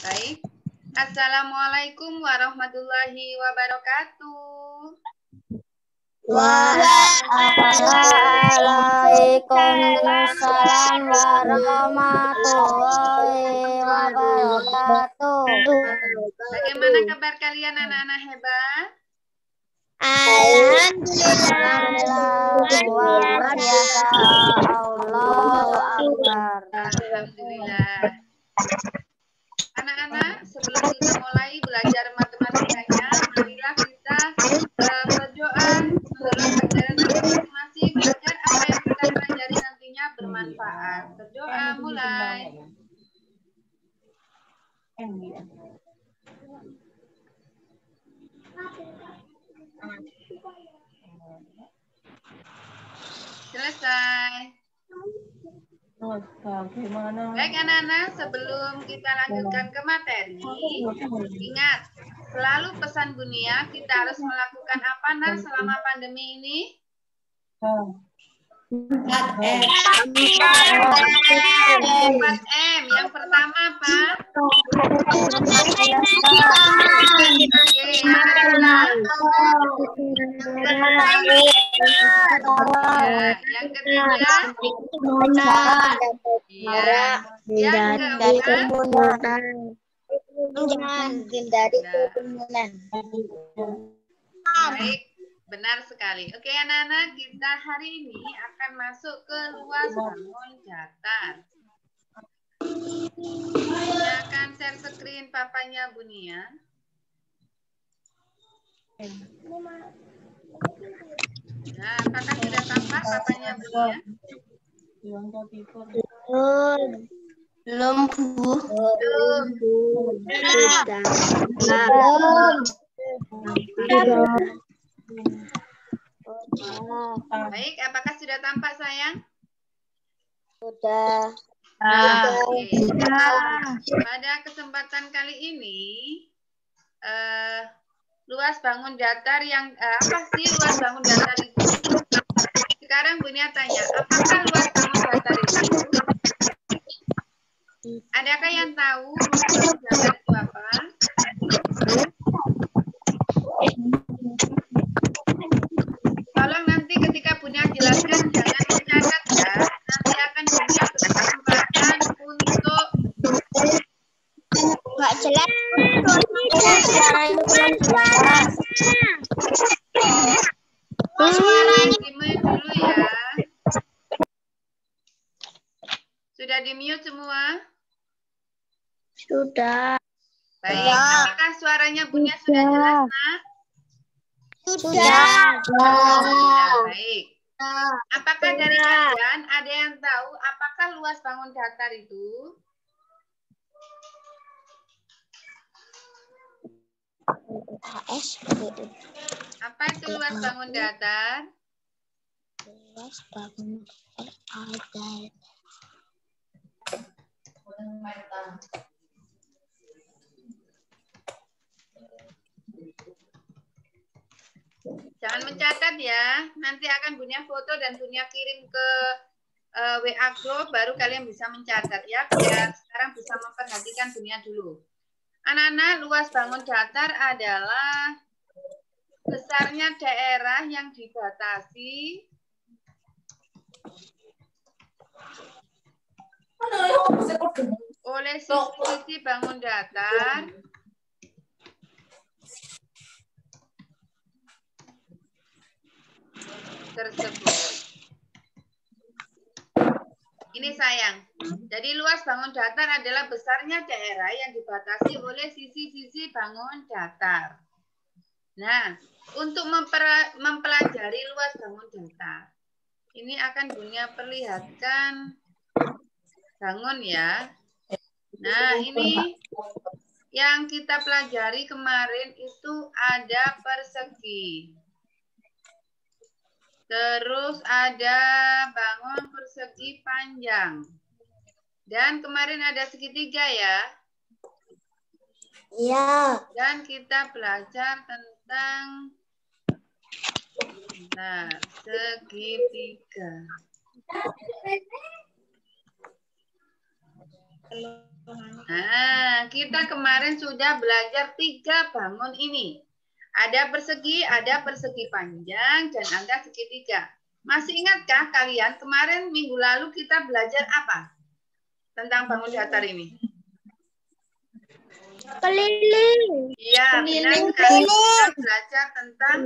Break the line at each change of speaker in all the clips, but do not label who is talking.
Baik. Assalamualaikum warahmatullahi wabarakatuh.
Waalaikumsalam warahmatullahi wabarakatuh.
Bagaimana kabar kalian anak-anak hebat?
Alhamdulillah, luar biasa. Allahu Akbar.
Alhamdulillah. Anak-anak, sebelum kita mulai belajar matematikanya, marilah kita berdoa menurut ajaran Nabi masing-masing agar apa yang kita pelajari nantinya bermanfaat. Berdoa mulai. Selesai. Baik anak-anak, sebelum kita lanjutkan ke materi, ingat, selalu pesan Bunia, kita harus melakukan apa Nar selama pandemi ini? 4M. Yang pertama apa? Oke, yang kedua? Ya, yang ketiga? Iya. Yang keempat?
Hindari kerumunan.
Baik, benar sekali. Oke anak-anak, kita hari ini akan masuk ke luas bangun datar. Saya akan share screen papanya Bunia. Nah, apakah sudah tampak papanya Bunia?
Belum, Bu.
Baik, apakah sudah tampak sayang?
Sudah.
Oke. Pada kesempatan kali ini, luas bangun datar yang apa sih luas bangun datar itu? Sekarang Bunia tanya, apakah luas bangun datar itu? Adakah yang tahu luas bangun datar itu apa? Tolong nanti ketika Bunia jelaskan jangan mencatat ya. Nanti akan Bunia beri kesempatan untuk
Nggak jelas. Suaranya
di-mute dulu ya. Sudah di-mute semua?
sudah.
Baik, apakah suaranya Bunia sudah jelas, Nak?
Sudah.
Alhamdulillah, baik. Apakah dari kalian ada yang tahu apakah luas bangun datar itu? Apa itu luas bangun datar?
Luas bangun datar.
Jangan mencatat ya. Nanti akan Bunia foto dan Bunia kirim ke WA group, baru kalian bisa mencatat ya. Biar sekarang bisa memperhatikan Bunia dulu. Anak-anak, luas bangun datar adalah besarnya daerah yang dibatasi oleh sisi-sisi bangun datar tersebut. Ini sayang. Jadi luas bangun datar adalah besarnya daerah yang dibatasi oleh sisi-sisi bangun datar. Nah, untuk mempelajari luas bangun datar, ini akan Bunia perlihatkan bangun ya. Nah, ini yang kita pelajari kemarin itu ada persegi. Terus ada bangun persegi panjang. Dan kemarin ada segitiga ya.
Iya.
Dan kita belajar tentang segitiga. Nah, kita kemarin sudah belajar 3 bangun ini. Ada persegi panjang, dan ada segitiga. Masih ingatkah kalian kemarin minggu lalu kita belajar apa tentang bangun datar ini?
Keliling.
Iya, benar sekali. Kita belajar tentang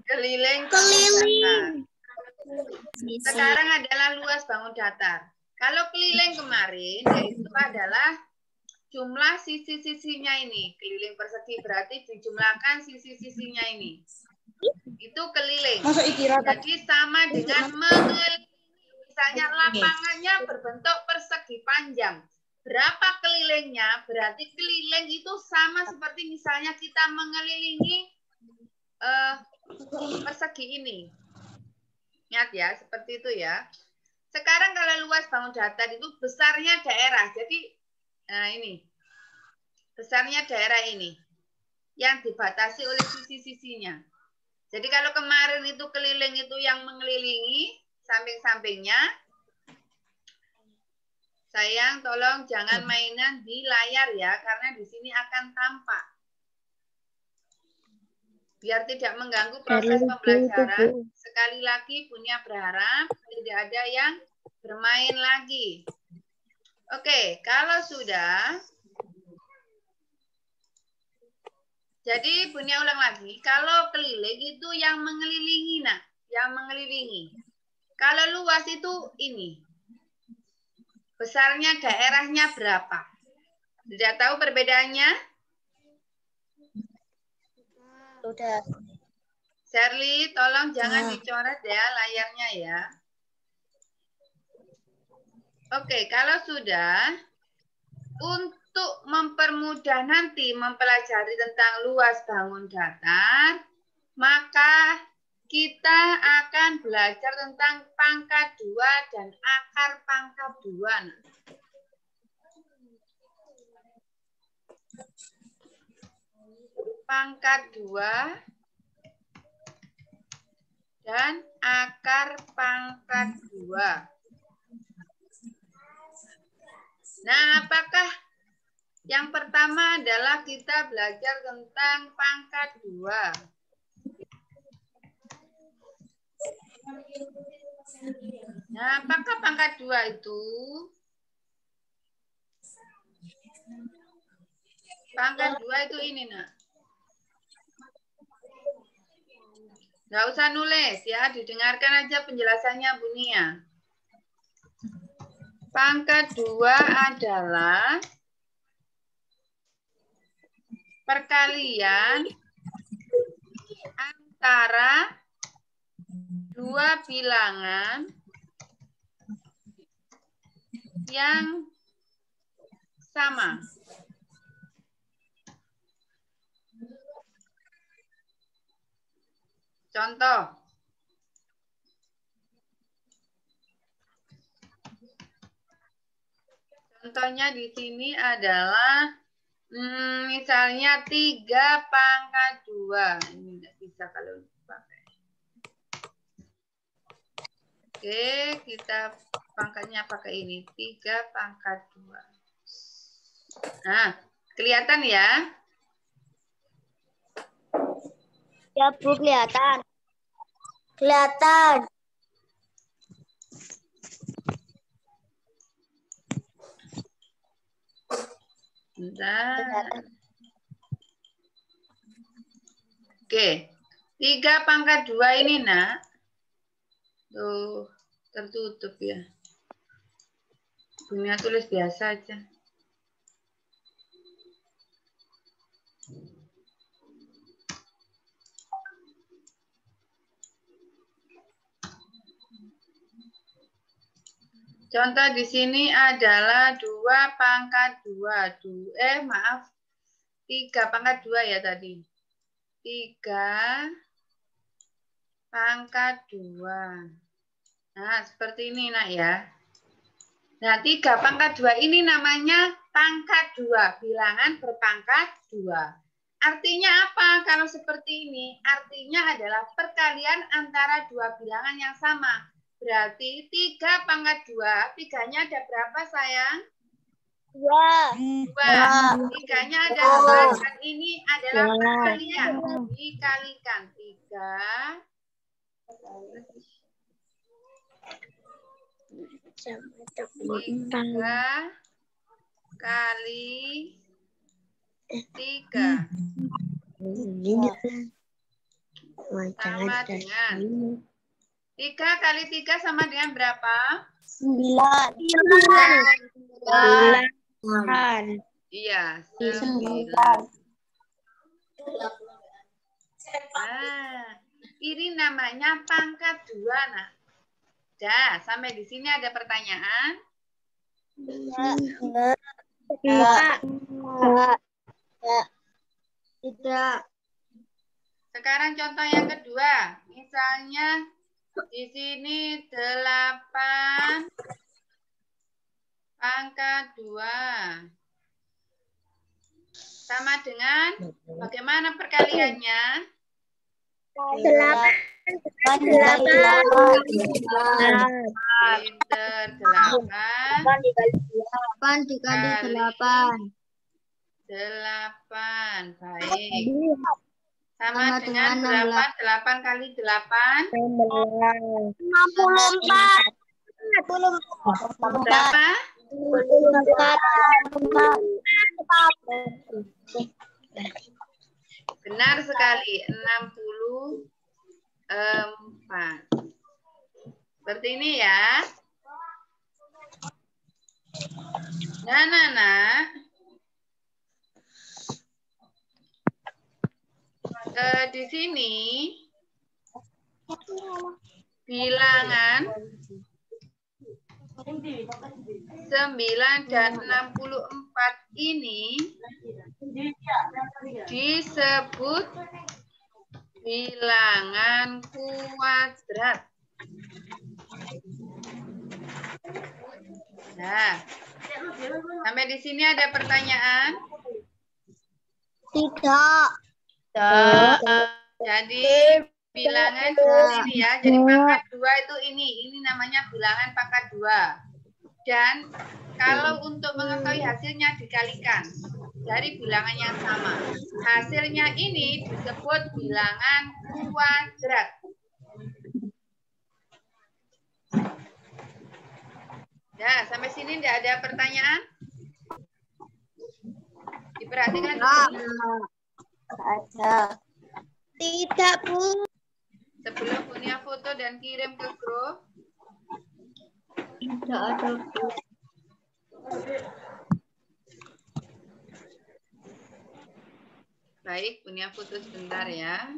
keliling bangun datar. Sekarang adalah luas bangun datar. Kalau keliling kemarin, yaitu adalah jumlah sisi-sisinya ini. Keliling persegi berarti dijumlahkan sisi-sisinya ini. Itu keliling. Jadi sama dengan mengelilingi. Misalnya lapangannya berbentuk persegi panjang. Berapa kelilingnya? Berarti keliling itu sama seperti misalnya kita mengelilingi persegi ini. Ingat ya, seperti itu ya. Sekarang kalau luas bangun datar itu besarnya daerah. Jadi, nah ini. Besarnya daerah ini. Yang dibatasi oleh sisi-sisinya. Jadi kalau kemarin itu keliling itu yang mengelilingi samping-sampingnya. Sayang, tolong jangan mainan di layar ya. Karena di sini akan tampak. Biar tidak mengganggu proses pembelajaran. Sekali lagi Bunia berharap tidak ada yang bermain lagi. Oke, kalau sudah. Jadi Bunia ulang lagi. Kalau keliling itu yang mengelilingi, nah. Yang mengelilingi. Kalau luas itu ini. Besarnya daerahnya berapa? Tidak tahu perbedaannya?
Sudah.
Shirley, tolong jangan dicoret ya layarnya ya. Oke, kalau sudah, untuk mempermudah nanti mempelajari tentang luas bangun datar, maka kita akan belajar tentang pangkat 2 dan akar pangkat 2. Pangkat 2 dan akar pangkat 2. Nah, apakah yang pertama adalah kita belajar tentang pangkat 2. Nah, apakah pangkat 2 itu? Pangkat 2 itu ini, nak. Nggak usah nulis ya, didengarkan aja penjelasannya Bunia. Pangkat 2 adalah perkalian antara 2 bilangan yang sama. Contoh. Contohnya di sini adalah misalnya 3 pangkat 2. Ini tidak bisa kalau dipakai. Oke, kita pangkatnya pakai ini. 3 pangkat 2. Nah, kelihatan ya?
Ya, Bu, kelihatan. Kelihatan.
Bentar. Oke. 3 pangkat 2 ini, nak. Tuh, tertutup ya. Bunia tulis biasa aja. Contoh di sini adalah 2 pangkat 2. Maaf. 3 pangkat 2 ya tadi. 3 pangkat 2. Nah, seperti ini, nak ya. Nah, 3 pangkat 2 ini namanya pangkat 2. Bilangan berpangkat 2. Artinya apa kalau seperti ini? Artinya adalah perkalian antara 2 bilangan yang sama. Berarti 3 pangkat 2, 3-nya ada berapa sayang?
2.
2. 3-nya ada 2 dan ini adalah perkalian. Dikalikan 3 kali 3 sama dengan 3 kali 3 sama dengan berapa?
9.
Iya, 9. Ini namanya pangkat 2, nah. Dah, sampai di sini ada pertanyaan?
Tidak.
Sekarang contoh yang kedua. Misalnya di sini 8 pangkat 2. Sama dengan bagaimana perkaliannya?
8.
Pinter, 8
dikali
8. Baik. Sama dengan berapa? 8 kali 8?
64.
Berapa?
64.
Benar sekali, 64. Seperti ini ya. Nah. Di sini bilangan 9 dan 64 ini disebut bilangan kuadrat. Nah, sampai di sini ada pertanyaan?
Tidak.
Jadi bilangan seperti ini ya. Jadi pangkat 2 itu ini. Ini namanya bilangan pangkat 2. Dan kalau untuk mengetahui hasilnya dikalikan dari bilangan yang sama. Hasilnya ini disebut bilangan kuadrat. Ya, sampai sini tidak ada pertanyaan? Diperhatikan dulu.
Ada. Tidak, Bu.
Sebelum punya foto dan kirim ke grup.
Tidak ada, Bu.
Baik, punya foto sebentar ya.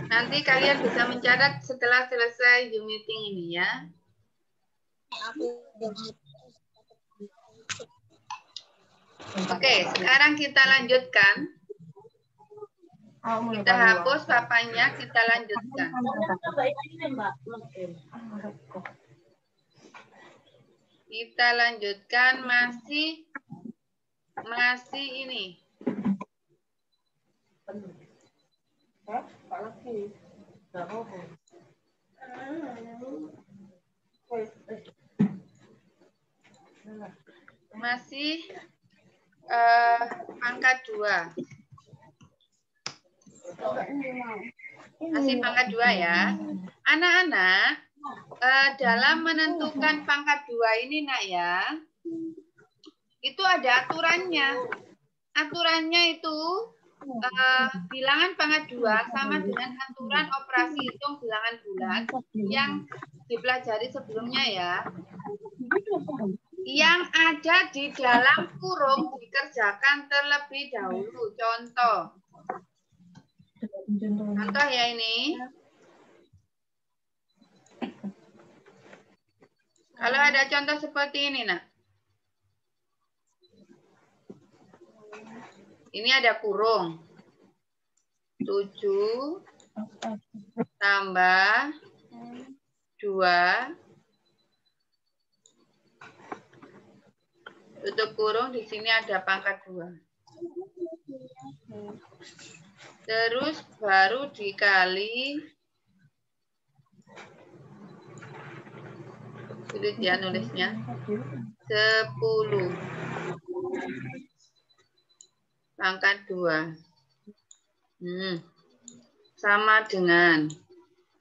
Nanti kalian bisa mencatat setelah selesai Zoom meeting ini ya. Oke, sekarang kita lanjutkan. Kita hapus papannya, kita lanjutkan. Kita lanjutkan masih ini. Masih pangkat 2. Masih pangkat 2 ya. Anak-anak, dalam menentukan pangkat 2 ini nak ya, itu ada aturannya. Aturannya itu bilangan pangkat 2 sama dengan aturan operasi hitung bilangan bulat yang dipelajari sebelumnya ya. Yang ada di dalam kurung dikerjakan terlebih dahulu. Contoh ya ini. Kalau ada contoh seperti ini, nak. Ini ada kurung. 7 tambah 2. Tutup kurung, di sini ada pangkat 2. Terus baru dikali. Sulit ya nulisnya. 10 pangkat 2. Sama dengan.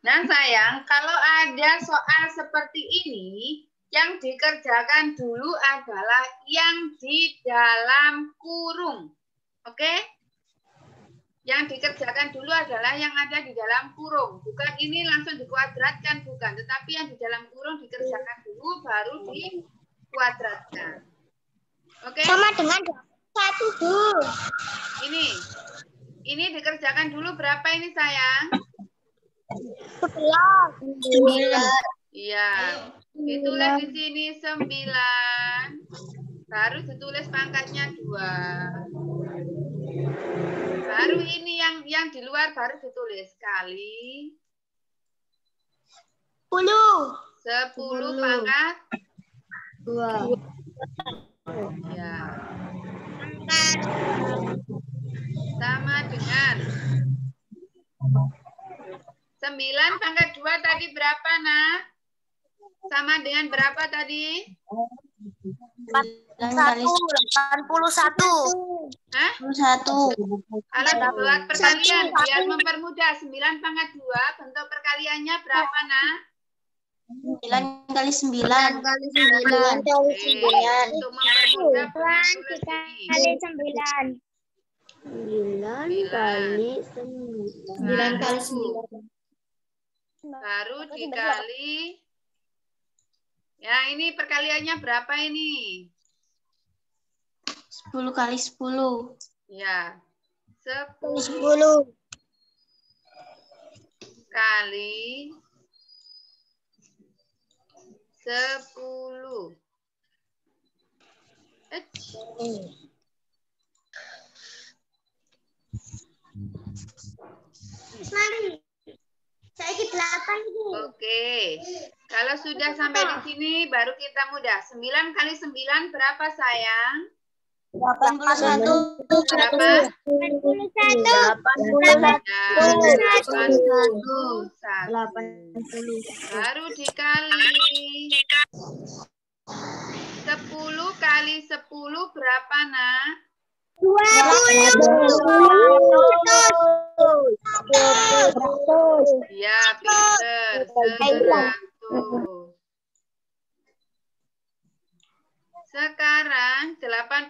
Nah sayang, kalau ada soal seperti ini, yang dikerjakan dulu adalah yang di dalam kurung. Oke? Yang dikerjakan dulu adalah yang ada di dalam kurung. Bukan ini langsung dikuadratkan, bukan. Tetapi yang di dalam kurung dikerjakan dulu, baru dikuadratkan. Oke?
Sama dengan 1, Bu.
Ini dikerjakan dulu berapa ini sayang?
9.
Iya. Ditulis di sini 9. Baru ditulis pangkatnya 2. Baru ini yang di luar baru ditulis kali 10 pangkat
2.
ya. Sama dengan 9 pangkat 2 tadi berapa, Nak? Sama dengan berapa tadi?
81.
Hah?
1.
Kalau dibuat perkalian, biar mempermudah. 9 pangkat 2, bentuk perkaliannya berapa, Nak?
9 kali 9. 9 kali 9.
Untuk mempermudah tulis ini.
9 kali 9. 9 kali 9.
Baru dikali. Ya, ini perkaliannya berapa ini?
10 kali 10.
Ya. 10 kali 10.
Saya 8 ini.
Oke. Kalau sudah sampai di sini baru kita mudah. 9 kali 9 berapa sayang?
81.
Berapa? 81. Baru dikali 10 kali 10 berapa, Nak?
200.
Ya, pinter. 100. Sekarang 81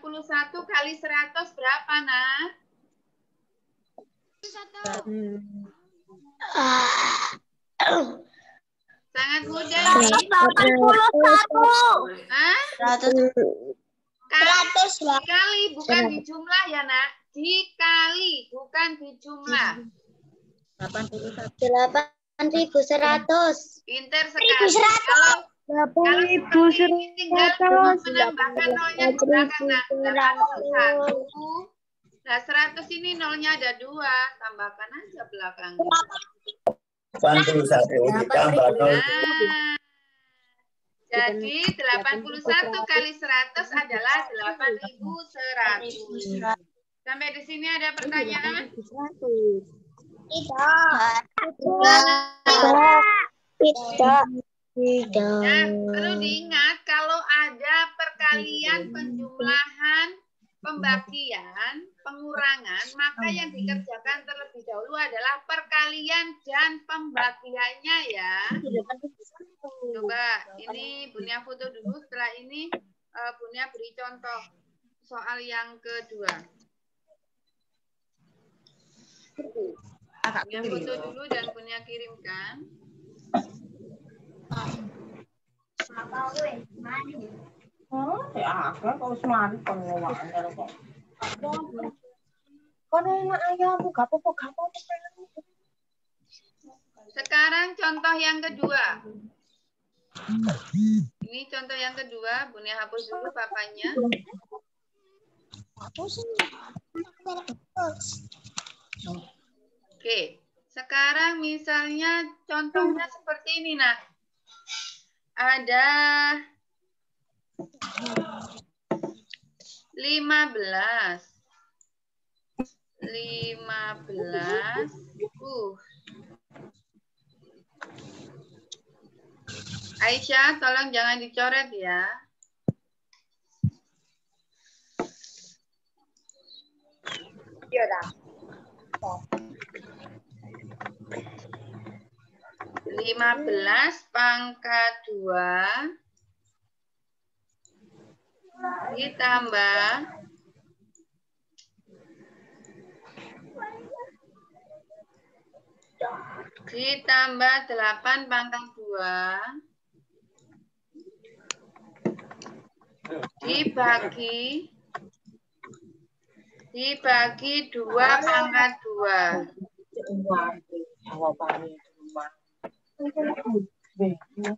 kali 100 berapa, Nak? Sangat mudah ini.
81.
Hah?
100.
Dikali, bukan di jumlah ya, Nak. Dikali, bukan di jumlah.
8.100.
Pinter sekali. Kalau seperti ini tinggal menambahkan nolnya ke belakang, Nak. 81. Nah, 100 ini nolnya ada 2. Tambahkan aja belakangnya.
81 ditambah 0.
Nah, jadi 81 kali 100 adalah 8.100. Sampai di sini ada pertanyaan?
Tidak.
Nah, perlu diingat kalau ada perkalian, penjumlahan, pembagian, pengurangan, maka yang dikerjakan terlebih dahulu adalah perkalian dan pembagiannya ya. Coba ini Bunia foto dulu, setelah ini Bunia beri contoh soal yang kedua. Bunia foto dulu dan Bunia kirimkan. Sekarang contoh yang kedua. Ini contoh yang kedua, Bunia hapus dulu papanya. Oke, sekarang misalnya contohnya seperti ini, Nak. Ada 15, 5 15. Aisyah, tolong jangan dicoret ya.
Iya, dah.
15 pangkat 2 ditambah 8 pangkat 2 dibagi 2 pangkat 2.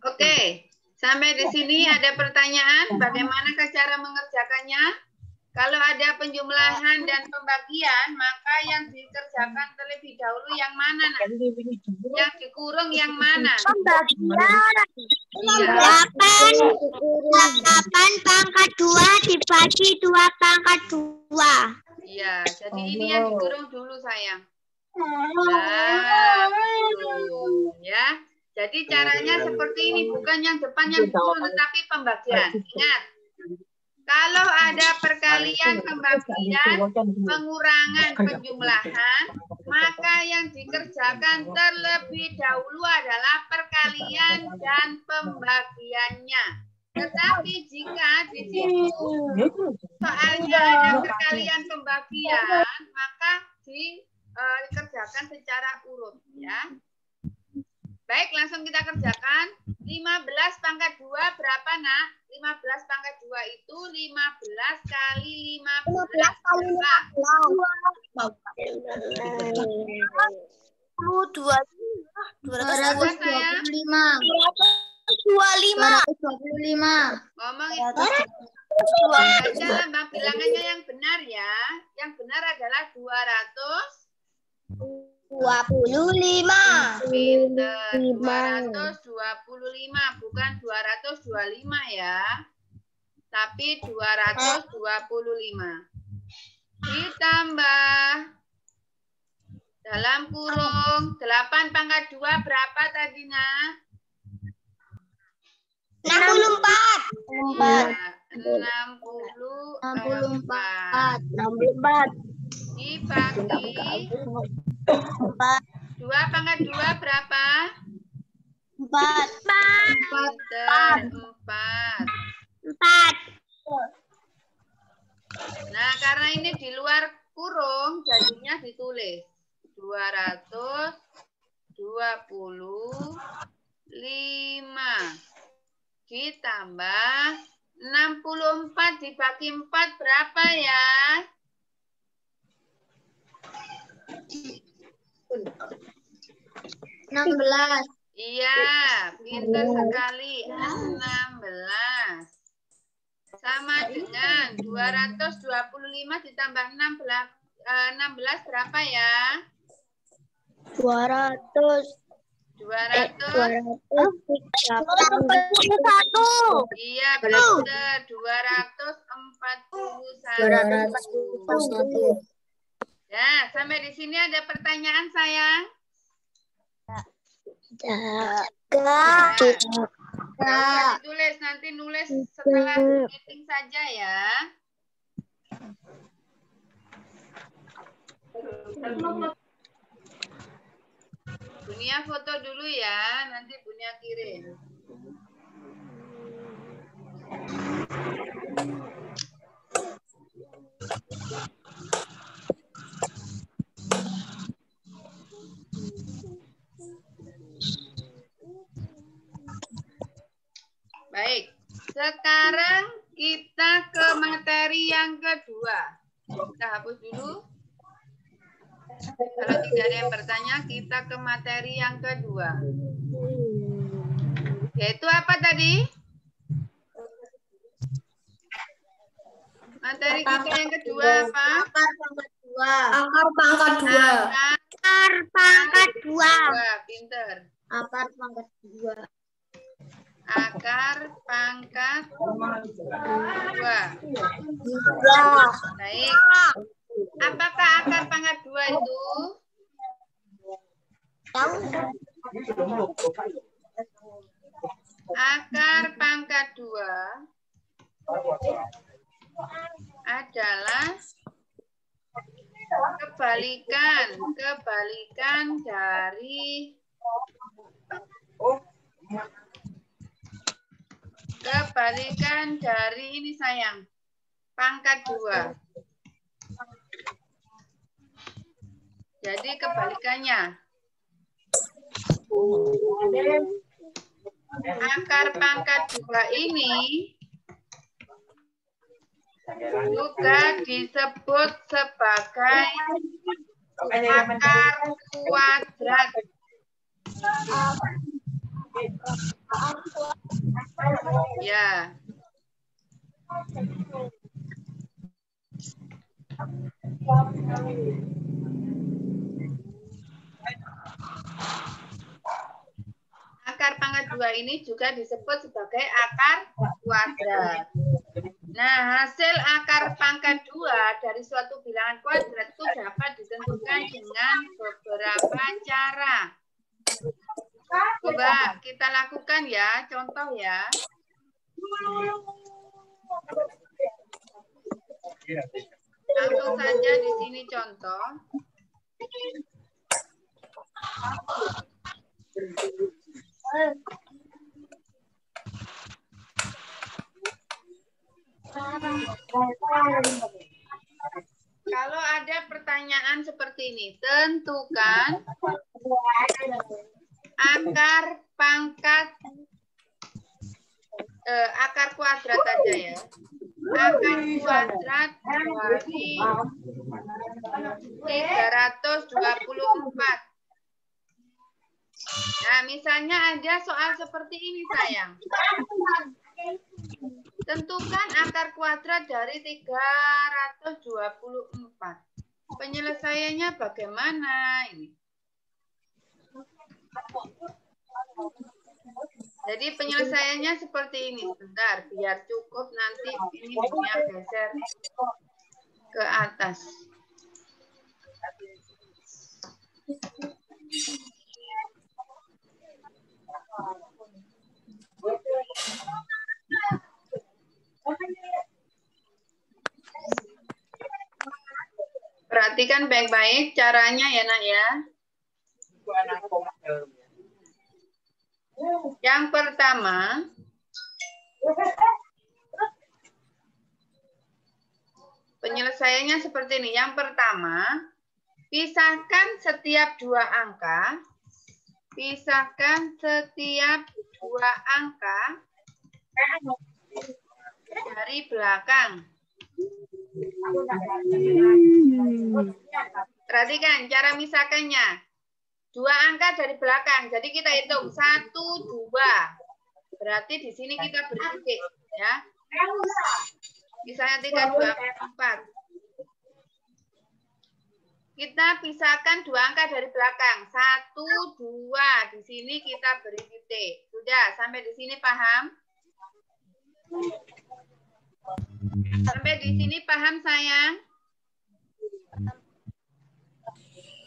Oke, sampai di sini ada pertanyaan bagaimana cara mengerjakannya? Kalau ada penjumlahan dan pembagian, maka yang dikerjakan terlebih dahulu yang mana? Nah? Yang dikurung yang mana?
Pembagian.
Iya.
8 pangkat 2 dibagi 2 pangkat 2.
Iya, jadi ini yang dikurung dulu sayang. Nah, ya. Jadi caranya seperti ini, bukan yang depan yang dikurung, tetapi pembagian. Ingat, kalau ada perkalian pembagian, pengurangan penjumlahan, maka yang dikerjakan terlebih dahulu adalah perkalian dan pembagiannya. Tetapi jika di situ soalnya ada perkalian pembagian, maka dikerjakan secara urut ya. Baik, langsung kita kerjakan. 15 pangkat 2 berapa, Nak? 15 pangkat 2 itu 15 kali 15 berapa?
225.
Ngomong itu aja lambang bilangannya yang benar ya. Yang benar adalah
225.
Pinter. 225 bukan 225 ya. Tapi 225. Ditambah dalam kurung 8 pangkat 2 berapa tadi, Nak?
64.
Ya, 64. Dibagi 2 pangkat 2 berapa?
4.
Pinter, 4. Nah, karena ini di luar kurung, jadinya ditulis 225 ditambah 64 dibagi 4 berapa ya?
16.
Iya, pintar sekali. 16. Sama dengan 225 ditambah 16 berapa ya?
200.
241. Iya, benar. 241. Ya, sampai di sini ada pertanyaan, sayang?
Enggak.
Ditulis, nanti nulis setelah meeting saja ya. Bunia foto dulu ya, nanti Bunia kirim. Baik, sekarang kita ke materi yang kedua. Kita hapus dulu. Kalau tidak ada yang bertanya, kita ke materi yang kedua. Yaitu apa tadi? Materi kita yang kedua apa?
Akar pangkat 2.
Pinter.
Akar pangkat 2.
Akar pangkat 2. Baik. Apakah akar pangkat 2 itu? Akar pangkat 2 adalah kebalikan dari ini sayang, pangkat 2. Jadi kebalikannya. Akar pangkat 2 ini juga disebut sebagai akar kuadrat. Ya. Akar pangkat 2 ini juga disebut sebagai akar kuadrat. Nah, hasil akar pangkat 2 dari suatu bilangan kuadrat itu dapat ditentukan dengan beberapa cara. Coba kita lakukan ya, contoh ya. Langsung saja di sini contoh. Kalau ada pertanyaan seperti ini, tentukan akar pangkat akar kuadrat aja ya. Akar kuadrat dari 324. Nah, misalnya ada soal seperti ini, sayang. Tentukan akar kuadrat dari 324. Penyelesaiannya bagaimana ini? Jadi penyelesaiannya seperti ini. Sebentar, biar cukup nanti ini punya geser ke atas. Perhatikan baik-baik caranya ya, Nak ya. Yang pertama, penyelesaiannya seperti ini. Yang pertama, pisahkan setiap dua angka. Pisahkan setiap dua angka dari belakang. Perhatikan cara misahkannya. Dua angka dari belakang. Jadi kita hitung 1, 2. Berarti di sini kita beri titik, ya. Misalnya 3, 2, 4. Kita pisahkan dua angka dari belakang. 1, 2. Di sini kita beri titik. Sudah, sampai di sini paham? Sampai di sini paham, sayang?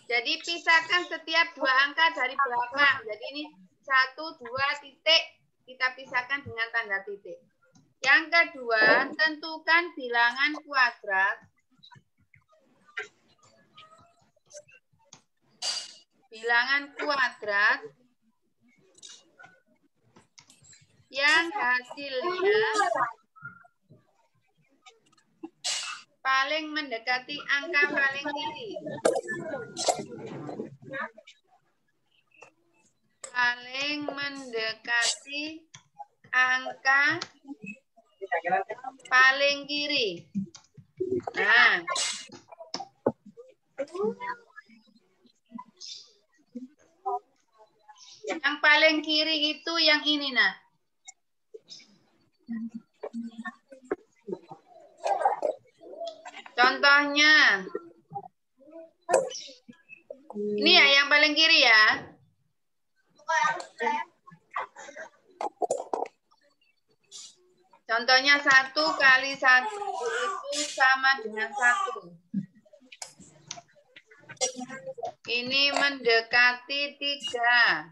Jadi pisahkan setiap dua angka dari belakang. Jadi ini 1, 2 titik. Kita pisahkan dengan tanda titik. Yang kedua, tentukan bilangan kuadrat. Bilangan kuadrat yang hasilnya paling mendekati angka paling kiri. Paling mendekati angka paling kiri. Nah, yang paling kiri itu yang ini, nah. Contohnya, ini ya yang paling kiri ya. Contohnya 1 kali 1 itu sama dengan 1. Ini mendekati 3.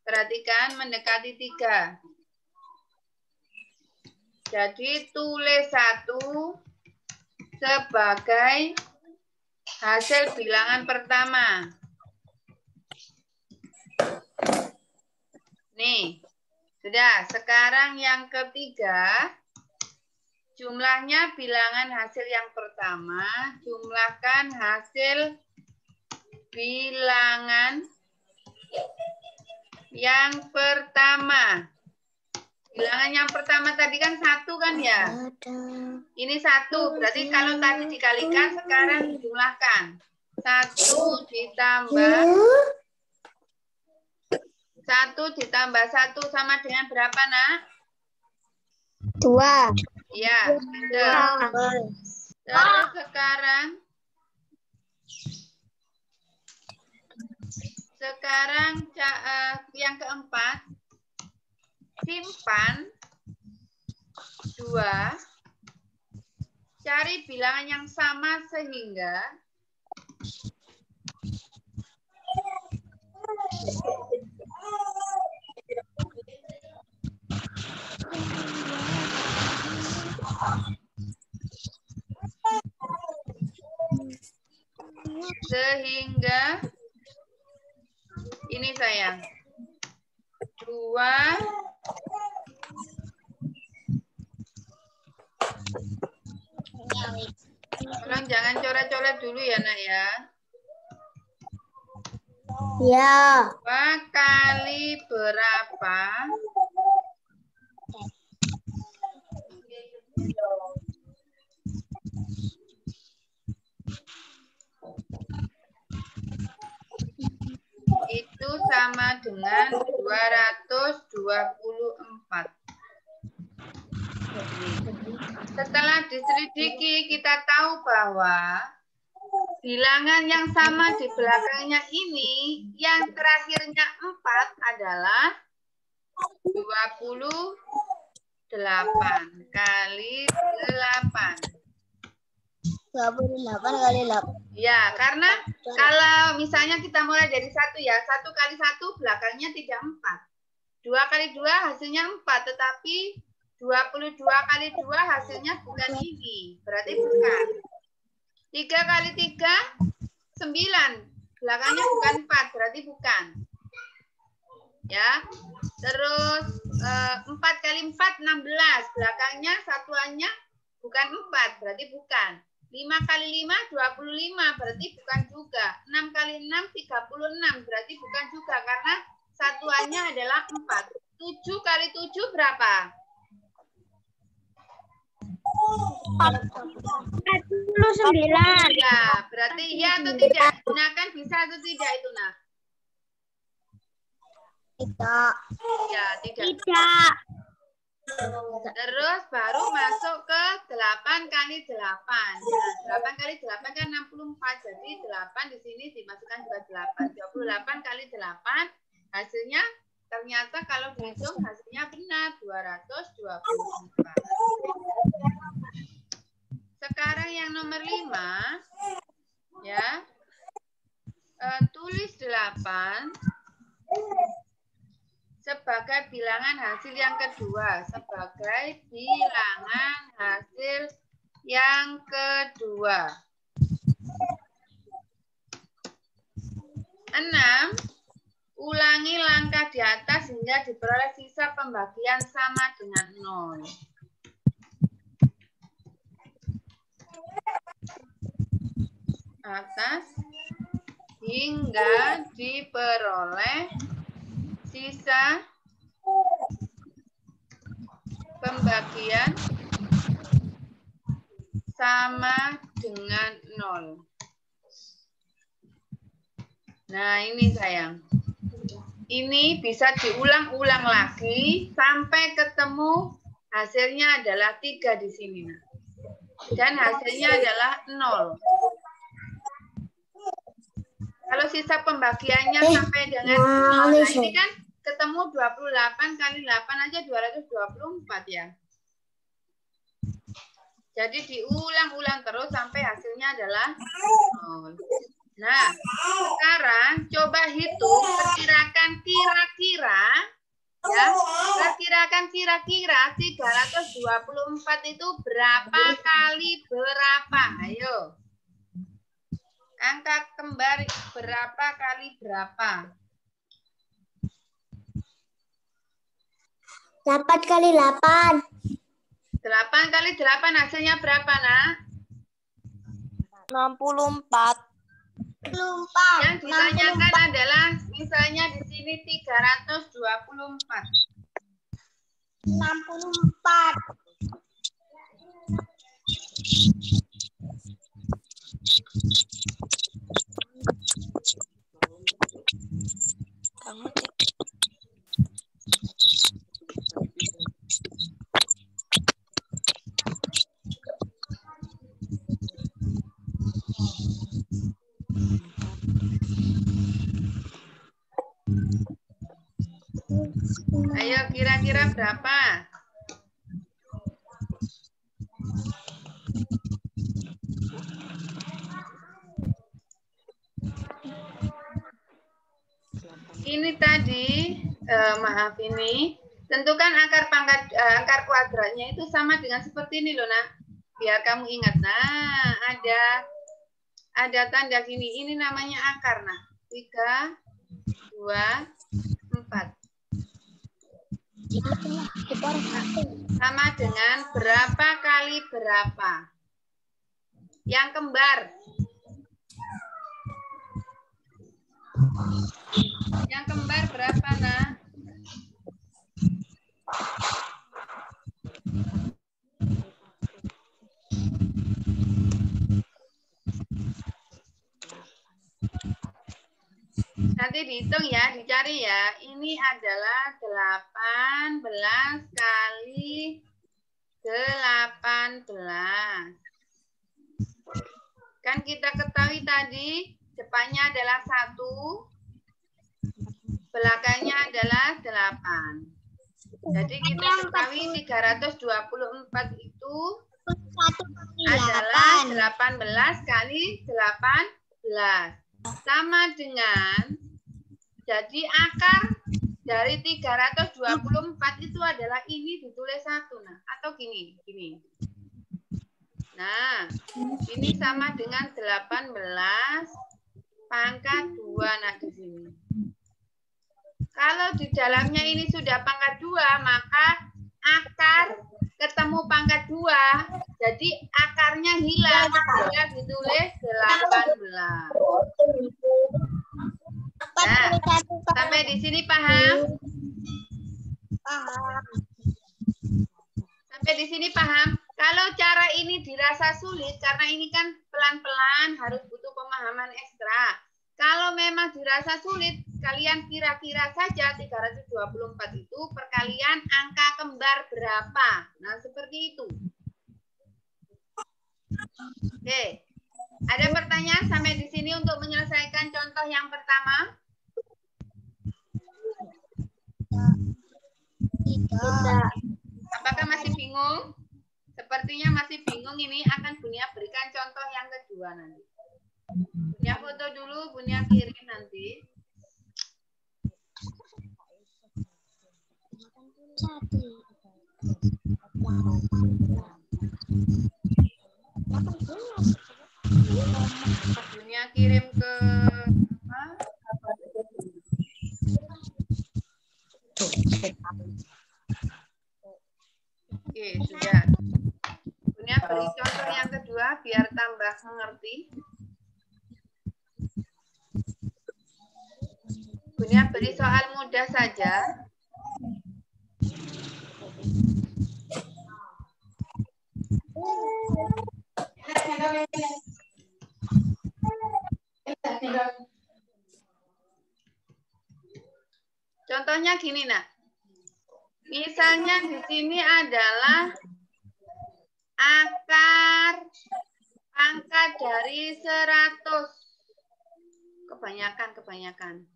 Perhatikan, mendekati 3. Jadi tulis 1 sebagai hasil bilangan pertama. Nih, sudah. Sekarang yang ketiga, jumlahnya bilangan hasil yang pertama, jumlahkan hasil bilangan yang pertama. Bilangan yang pertama tadi kan 1 kan ya? Ini 1, berarti kalau tadi dikalikan, sekarang dijumlahkan. 1 ditambah 1 sama dengan berapa, Nak?
2.
Ya, sudah. Terus sekarang yang keempat, simpan 2, cari bilangan yang sama sehingga ini sayang 2 tolong jangan coret-coret dulu ya, Nak ya.
Ya.
2 kali berapa? Itu sama dengan 224. Setelah diselidiki, kita tahu bahwa bilangan yang sama di belakangnya ini, yang terakhirnya 4 adalah 28 kali 8.
28 kali 8.
Ya, karena kalau misalnya kita mulai dari 1 ya, 1 kali 1 belakangnya tidak 4. 2 kali 2 hasilnya 4, tetapi 22 kali 2 hasilnya bukan ini. Berarti bukan. 3 kali 3, 9. Belakangnya bukan 4, berarti bukan. Ya. Terus 4 kali 4, 16. Belakangnya satuannya bukan 4, berarti bukan. 5 kali 5, 25, berarti bukan juga. 6 kali 6, 36, berarti bukan juga. Karena satuannya adalah 4. 7 kali 7 berapa?
49.
Ya, berarti iya atau tidak? Nah, kan bisa atau tidak itu, Nah?
Tidak.
Ya, tidak.
Tidak.
Terus baru masuk ke 8 kali 8. Nah, 8 kali 8 kan 64. Jadi 8 di sini dimasukkan juga 8. 28 kali 8 hasilnya ternyata kalau dihitung hasilnya benar 224. Sekarang yang nomor 5 ya. Tulis 8 sebagai bilangan hasil yang kedua, sebagai bilangan hasil yang kedua. 6, ulangi langkah di atas hingga diperoleh sisa pembagian sama dengan 0. Atas hingga diperoleh sisa pembagian sama dengan 0. Nah, ini sayang. Ini bisa diulang-ulang lagi sampai ketemu hasilnya adalah 3 di sini. Nah. Dan hasilnya adalah 0. Kalau sisa pembagiannya sampai dengan 0, nah ini kan ketemu 28 kali 8 aja 224 ya. Jadi diulang-ulang terus sampai hasilnya adalah 0. Nah, sekarang coba hitung, perkirakan kira-kira, ya, perkirakan kira-kira 324 itu berapa kali berapa? Ayo. Angka kembar berapa kali berapa?
8 kali 8.
8 kali 8 hasilnya berapa, nak?
64.
Yang ditanyakan adalah misalnya di sini 324.
64.
Kamu cek.
Ayo kira-kira berapa? Ini tadi, maaf ini, tentukan akar kuadratnya itu sama dengan seperti ini loh, nak. Biar kamu ingat. Nah, ada tanda gini. Ini namanya akar, nah. 3, 2, 4. Sama dengan berapa kali berapa? Yang kembar. Yang kembar berapa, nah? Nanti dihitung ya, dicari ya. Ini adalah 18 kali 18. Kan kita ketahui tadi depannya adalah 1, belakangnya adalah 8. Jadi kita ketahui 324 itu adalah 18 kali 18. Sama dengan, jadi akar dari 324 itu adalah ini ditulis 1. Nah, atau gini. Nah, ini sama dengan 18 pangkat 2. Nah, di sini. Kalau di dalamnya ini sudah pangkat 2, maka akar ketemu pangkat 2. Jadi akarnya hilang. Sehingga ditulis 18. Nah, sampai di sini paham? Sampai di sini paham? Kalau cara ini dirasa sulit, karena ini kan pelan-pelan harus butuh pemahaman ekstra. Kalau memang dirasa sulit, kalian kira-kira saja 324 itu perkalian angka kembar berapa. Nah, seperti itu. Oke. Ada pertanyaan sampai di sini untuk menyelesaikan contoh yang pertama?
Tidak.
Apakah masih bingung? Sepertinya masih bingung. Ini akan Bunia berikan contoh yang kedua nanti. Bunia foto dulu, Bunia kirim nanti. Bunia kirim ke Oke, sudah. Bunia beri contoh yang kedua biar tambah mengerti. Bunia beri soal mudah saja. Contohnya gini, nak. Misalnya di sini adalah akar pangkat dari 100. Kebanyakan.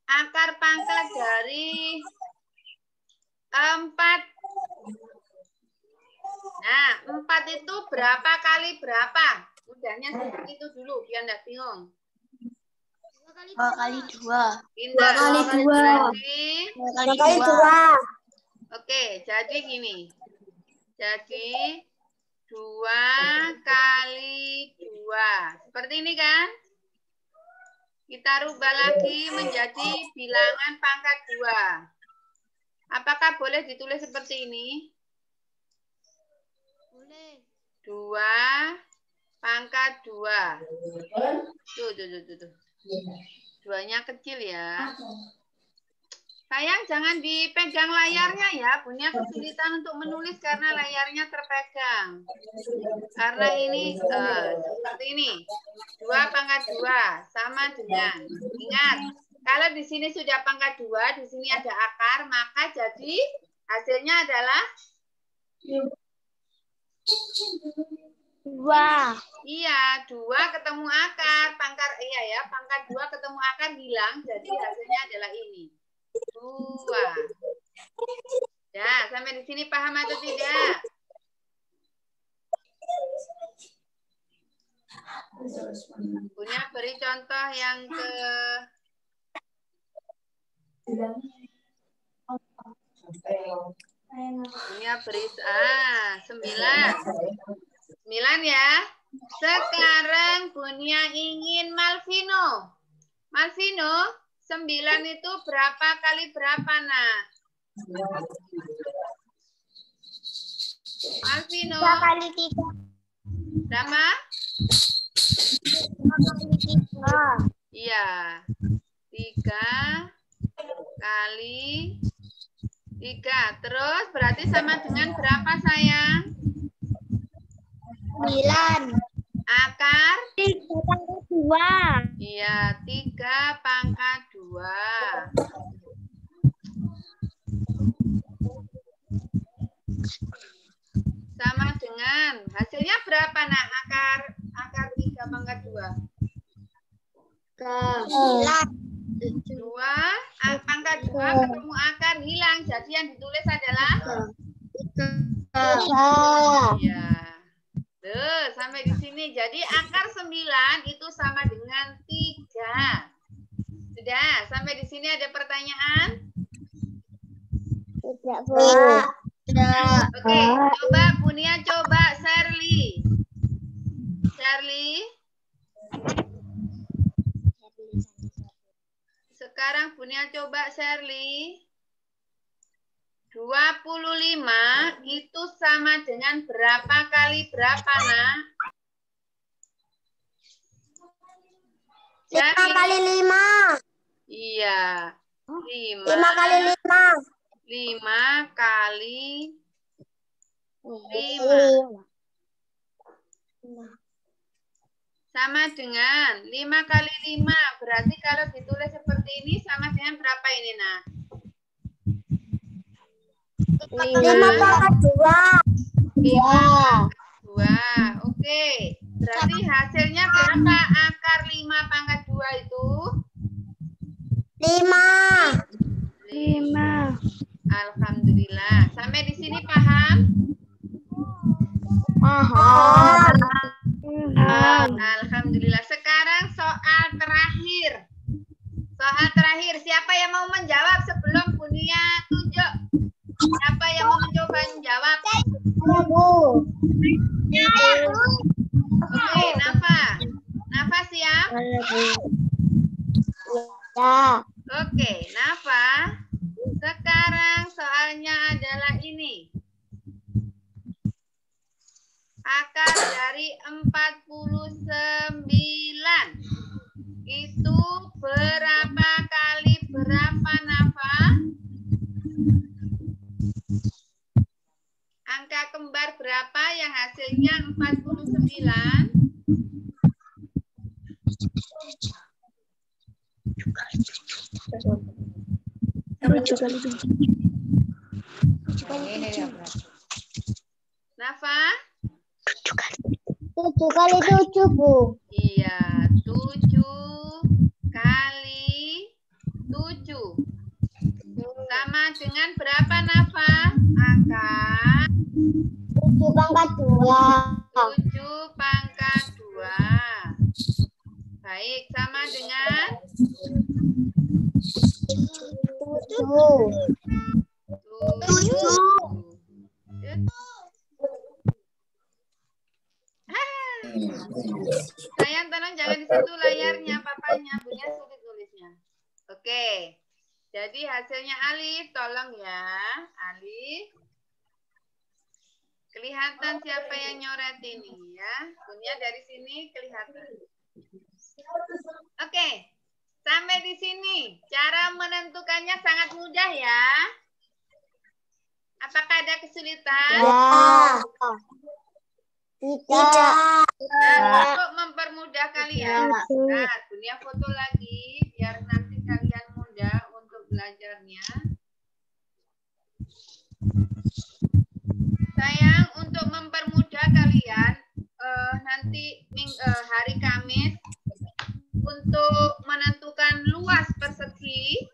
Akar pangkat dari 4. Nah, 4 itu berapa kali berapa? Mudahnya seperti itu dulu, biar enggak bingung.
2 kali 2.
Pintar.
2 kali 2.
Berarti
2 kali 2.
oke, jadi gini. Jadi 2 kali 2. Seperti ini kan? Kita rubah lagi menjadi bilangan pangkat 2. Apakah boleh ditulis seperti ini?
Boleh.
2 pangkat 2. Tuh. 2-nya kecil ya. Sayang, jangan dipegang layarnya ya. Punya kesulitan untuk menulis karena layarnya terpegang. Karena ini seperti ini. 2 pangkat 2 sama dengan. Ingat, kalau di sini sudah pangkat 2, di sini ada akar, maka jadi hasilnya adalah
2.
iya, 2 ketemu akar. Pangkat 2 ketemu akar hilang, jadi hasilnya adalah ini. 2. Ya, sampai di sini paham atau tidak? Punya beri contoh yang ke punya beri 9. 9 ya. Sekarang Bunia ingin Malvino. Malvino, 9 itu berapa kali berapa, nak? Malvino.
2 kali 3.
Berapa?
2 kali 3.
Iya. 3 kali 3. Terus berarti sama dengan berapa, sayang?
9.
Akar?
3 pangkat 2.
Iya, 3 pangkat 2. Sama dengan hasilnya berapa, nak? Akar 3 pangkat 2.
9.
2 pangkat 2 ketemu akar hilang. Jadi yang ditulis adalah
3.
iya. Tuh, sampai di sini. Jadi akar 9 itu sama dengan 3. Sudah, sampai di sini ada pertanyaan?
Tidak, Bu. Tidak.
Oke, coba Bunia coba Shirley. Shirley. Sekarang Bunia coba Shirley. 25 itu sama dengan berapa kali berapa, nak?
5 kali 5.
Iya. 5
kali 5.
5 kali 5. Sama dengan 5 kali 5. Berarti kalau ditulis seperti ini sama dengan berapa ini, nak?
5 pangkat 2.
2. Oke. Berarti hasilnya berapa akar 5 pangkat 2 itu?
5.
5. Alhamdulillah. Sampai di sini paham?
Paham.
Alhamdulillah. Sekarang soal terakhir. Soal terakhir. Siapa yang mau menjawab sebelum Bunia tunjuk? Siapa yang mau mencoba menjawab?
Bu.
Oke, Nafa. Nafa siap?
Ya.
Oke, Nafa. Sekarang soalnya adalah ini. Akar dari 49 itu berapa kali berapa, Nafa? Angka kembar berapa yang hasilnya 49?
7 kali 7. 7 kali 7.
Nafa?
7 kali 7, Bu.
Iya, 7 kali 7. Sama dengan berapa, Nafa? Angka
7 pangkat 2.
7 pangkat 2. Baik, sama dengan Sayang, tolong jangan disentuh layarnya, papanya. Punya sulit tulisnya. Oke. Jadi hasilnya Alif, tolong ya. Alif. Kelihatan siapa yang nyoret ini ya. Punya dari sini kelihatan. Oke. Sampai di sini. Cara menentukannya sangat mudah ya. Apakah ada kesulitan?
Tidak.
Nah, untuk mempermudah kalian, nah, Dunia foto lagi biar nanti kalian mudah untuk belajarnya. Sayang, untuk mempermudah kalian nanti hari Kamis untuk menentukan luas persegi,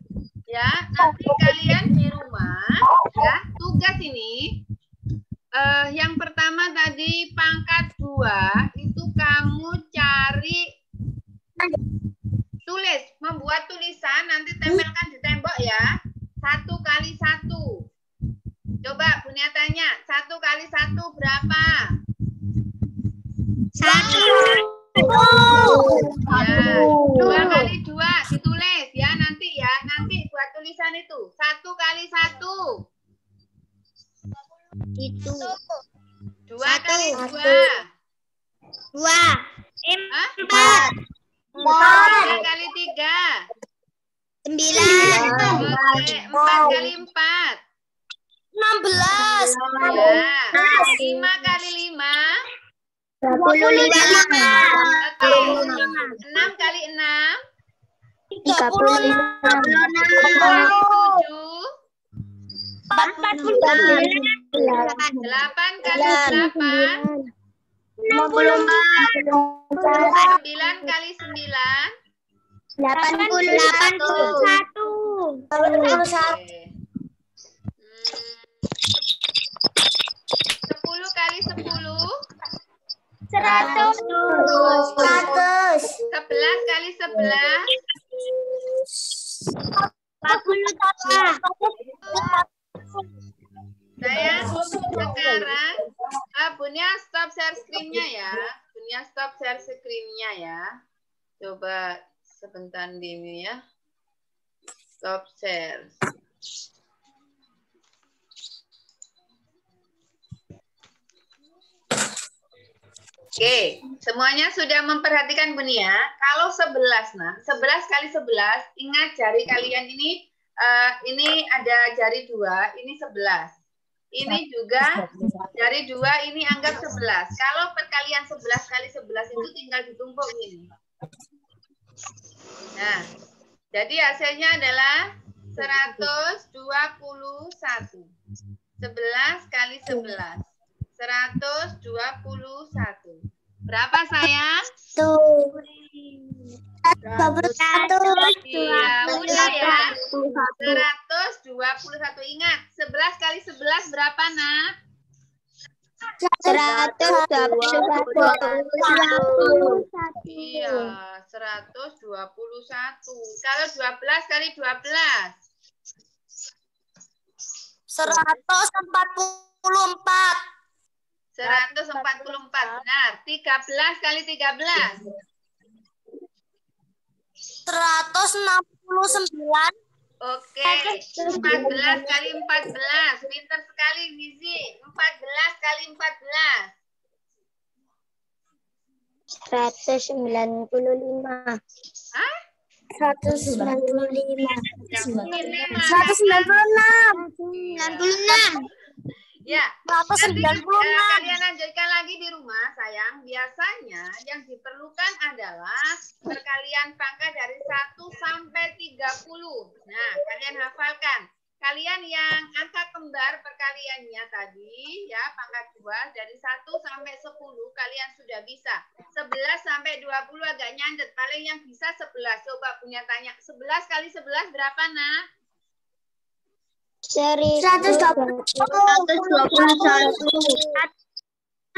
ya nanti kalian di rumah, ya tugas ini. Yang pertama tadi pangkat 2 itu kamu cari tulis, membuat tulisan nanti tempelkan di tembok ya. 1 kali 1. Coba Bunia tanya, 1 kali 1 berapa?
1.
Ya, 2 kali 2 ditulis ya nanti buat tulisan itu. 1 kali 1.
Itu
2 kali 2.
2. 4.
3 kali 3.
9.
Oke, 4 kali 4.
16.
Ya. 5 kali 5.
25.
Oke. 6 kali 6.
36.
7 kali 7.
49.
8 kali 8.
64.
9 kali 9.
81.
10 kali 10.
100.
11 kali 11.
48.
Sayang, sekarang Bunia stop share screen-nya ya. Bunia stop share screen-nya ya. Coba sebentar ini ya. Stop share. Oke, semuanya sudah memperhatikan Bunia. Kalau 11, nah 11 kali 11, ingat jari kalian ini ada jari 2, ini 11. Ini juga jari 2, ini anggap 11. Kalau perkalian 11 kali 11 itu tinggal ditumpuk ini. Nah, jadi hasilnya adalah 121. 11 kali 11. 121. Berapa sayang?
21.
Iya, mudah ya. 121. Ingat, 11 kali 11 berapa, Nak?
121.
Iya, 121. Kalau 12 kali 12?
144.
144. Benar. 13 kali 13?
169.
Oke. 14 kali 14. Pintar sekali, Gizi. 14 kali 14.
195.
Hah?
195.
196. Ya, nanti
196.
kalian lanjutkan lagi di rumah, sayang. Biasanya yang diperlukan adalah perkalian pangkat dari 1 sampai 30. Nah, kalian hafalkan. Kalian yang angka kembar perkaliannya tadi, ya, pangkat 2 dari 1 sampai 10, kalian sudah bisa. 11 sampai 20 agak nyandet. Paling yang bisa 11. Coba Punya tanya, 11 kali 11 berapa, Nak?
121.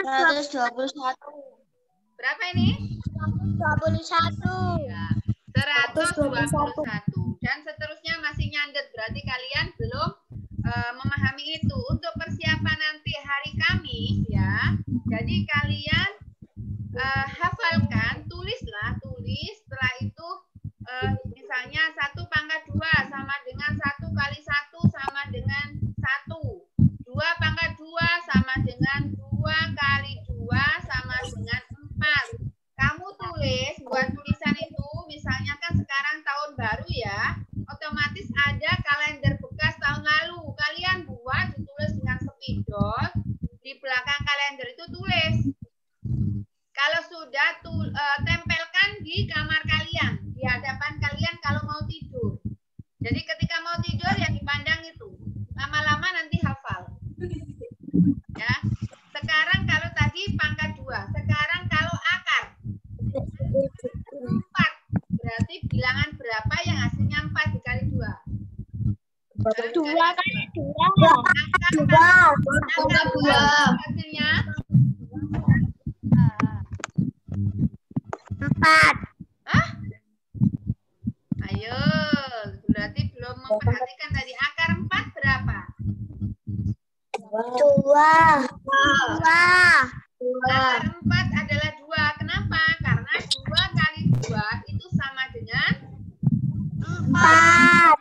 121. Berapa ini?
21.
Ya. 121. Dan seterusnya masih nyandet. Berarti kalian belum memahami itu. Untuk persiapan nanti hari Kamis ya. Jadi kalian hafalkan, tulis. Setelah itu misalnya 1 pangkat 2 sama dengan 1 kali 1 sama dengan 1. 2 pangkat 2 sama dengan 2 kali 2 sama dengan 4. Kamu tulis, buat tulisan itu, misalnya kan sekarang tahun baru ya, otomatis ada kalender bekas tahun lalu. Kalian buat, ditulis dengan spidol, di belakang kalender itu tulis. Kalau sudah, tempelkan di kamar kalian, di hadapan kalian kalau mau tidur. Jadi ketika mau tidur, yang dipandang itu. Lama-lama nanti hafal. Ya. Sekarang kalau tadi pangkat 2, sekarang kalau akar 4, berarti bilangan berapa yang hasilnya 4 dikali 2?
2 kali 2.
Akar 2 hasilnya
4.
Hah? Ayo, berarti belum memperhatikan tadi akar 4 berapa?
2.
Akar 4 adalah 2. Kenapa? Karena 2 kali 2 itu sama dengan
4.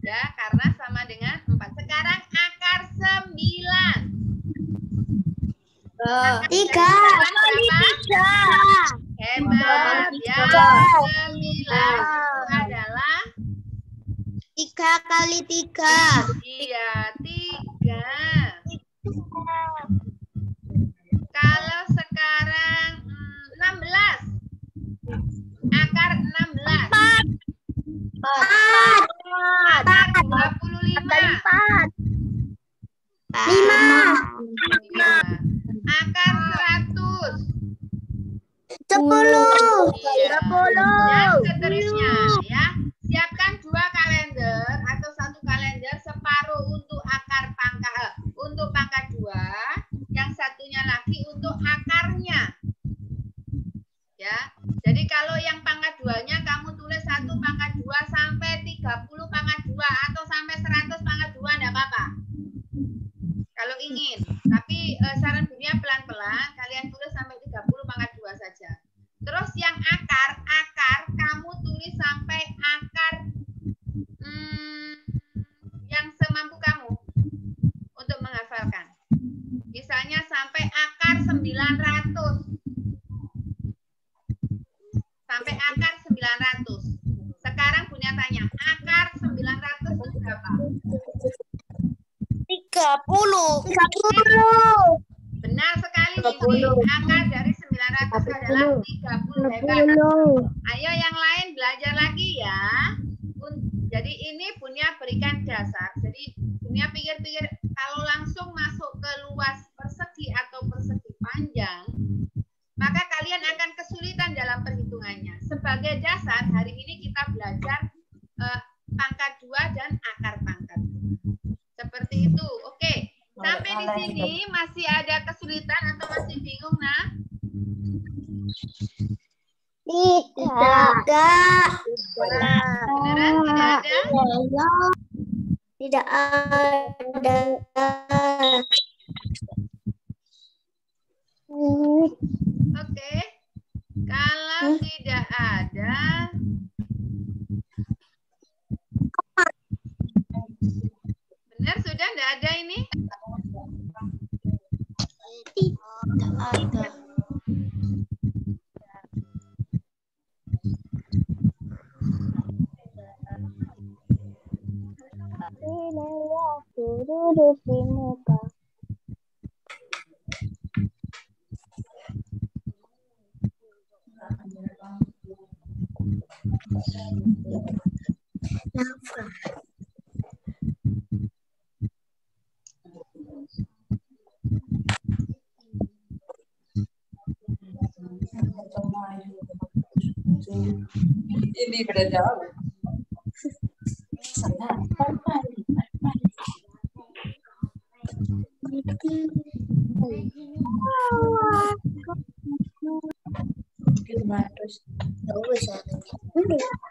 ya, karena sama dengan 4. Sekarang akar 9. Akar
3.
9 berapa? Hebat ya. 9 itu adalah
3 kali 3.
iya, 3. Kalau sekarang 16. Akar 16.
4.
Akar 25.
5.
Iya. Akar 100.
10.
Iya. Dan seterusnya ya. Siapkan 2 kalender atau 1 kalender separuh untuk akar pangkat untuk pangkat 2, yang satunya lagi untuk akarnya. Ya. Jadi kalau yang pangkat 2-nya kamu tulis 1 pangkat 2 sampai 30 pangkat 2 atau sampai 100 pangkat 2 enggak apa-apa. Kalau ingin, tapi saran dunia pelan-pelan, kalian tulis sampai 30 pangkat 2 saja. Terus yang akar kamu tulis sampai akar yang semampu kamu untuk menghafalkan. Misalnya sampai akar 900. Sampai akar 900. Sekarang punya tanya, akar 900 itu berapa?
30.
Benar sekali ini. Akar dari 900 adalah 30. Hebat. Ayo yang lain belajar lagi ya. Jadi ini Bunia berikan dasar. Jadi Bunia pikir-pikir kalau langsung masuk ke luas persegi atau persegi panjang, maka kalian akan kesulitan dalam perhitungannya. Sebagai dasar, hari ini kita belajar pangkat 2 dan akar pangkat. Seperti itu. Oke. Sampai di sini masih ada kesulitan atau masih bingung, nah?
Tidak.
Beneran tidak ada?
Tidak ada.
Oke. Kalau tidak ada, benar sudah tidak ada ini?
Tidak ada.
Ini beda jauh. Sana.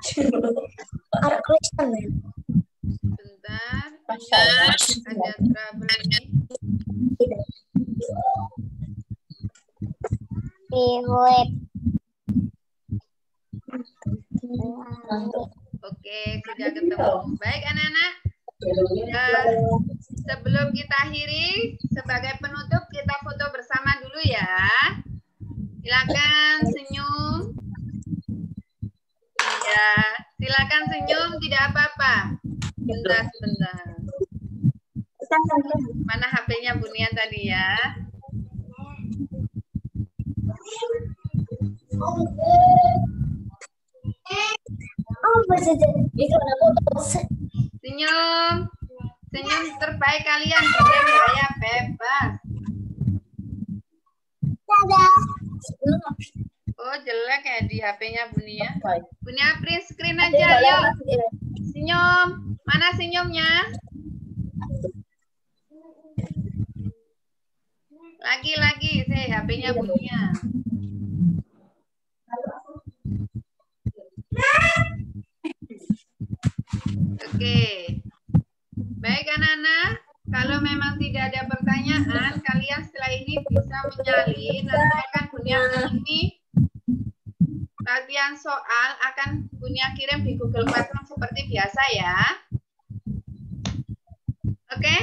Ada Kristen ya?
Bentar, ada trouble nih. Oke, sudah ketemu. Baik anak-anak, sebelum kita akhiri, sebagai penutup kita foto bersama dulu ya. Silakan senyum. Ya, silakan senyum, tidak apa-apa. Sebentar. Mana HP-nya Bunian tadi ya? Senyum terbaik kalian, saya bebas. Oh jelek ya di HP-nya Bunia. Bunia print screen aja, yuk. Senyum, mana senyumnya? Lagi, HP-nya Bunia. Oke. Baik anak-anak, kalau memang tidak ada pertanyaan, kalian setelah ini bisa menyalin. Nanti akan Bunia ini latihan soal akan Bunia kirim di Google Classroom seperti biasa ya. Oke?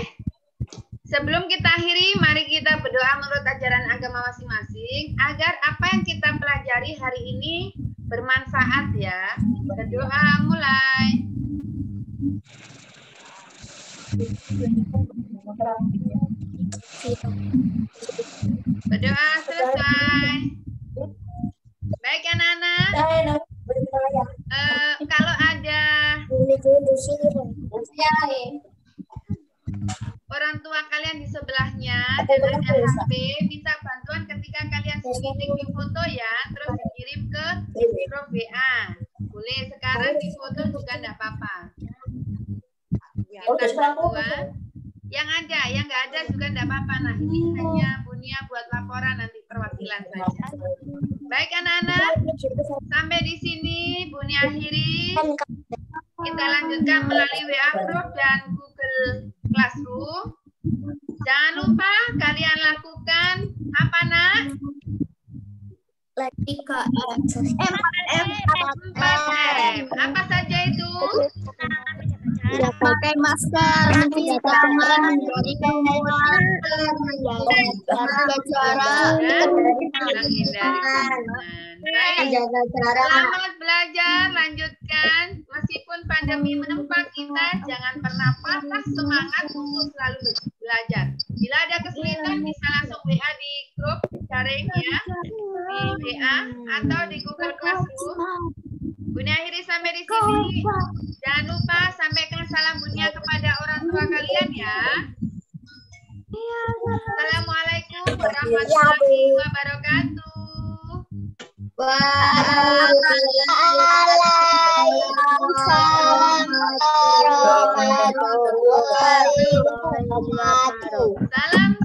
Sebelum kita akhiri, mari kita berdoa menurut ajaran agama masing-masing agar apa yang kita pelajari hari ini bermanfaat ya. Berdoa mulai. Berdoa selesai. Baik anak-anak. Kalau ada orang tua kalian di sebelahnya dan ada HP, minta bantuan ketika kalian screening di foto ya, terus dikirim ke grup WA. Boleh sekarang di foto juga enggak apa-apa. Minta bantuan. Yang ada, yang nggak ada juga enggak apa-apa. Nah, ini hanya Bunia buat laporan nanti perwakilan saja. Baik anak-anak, sampai di sini Bunia akhiri. Kita lanjutkan melalui WA Group dan Google Classroom. Jangan lupa kalian lakukan apa nak?
Lagi Kak.
4M. Apa saja itu?
Tidak pakai masker, cuci tangan, menjaga jarak, menjaga jarak.
Selamat belajar, lanjutkan. Meskipun pandemi menempa kita, jangan pernah patah semangat untuk selalu belajar. Bila ada kesulitan, bisa langsung WA di grup daring ya, di WA atau di Google Classroom. Bunia akhiri sampai di sini. Jangan lupa sampaikan salam Bunia kepada orang tua kalian ya. Assalamualaikum warahmatullahi wabarakatuh.
Waalaikumsalam warahmatullahi wabarakatuh.
Salam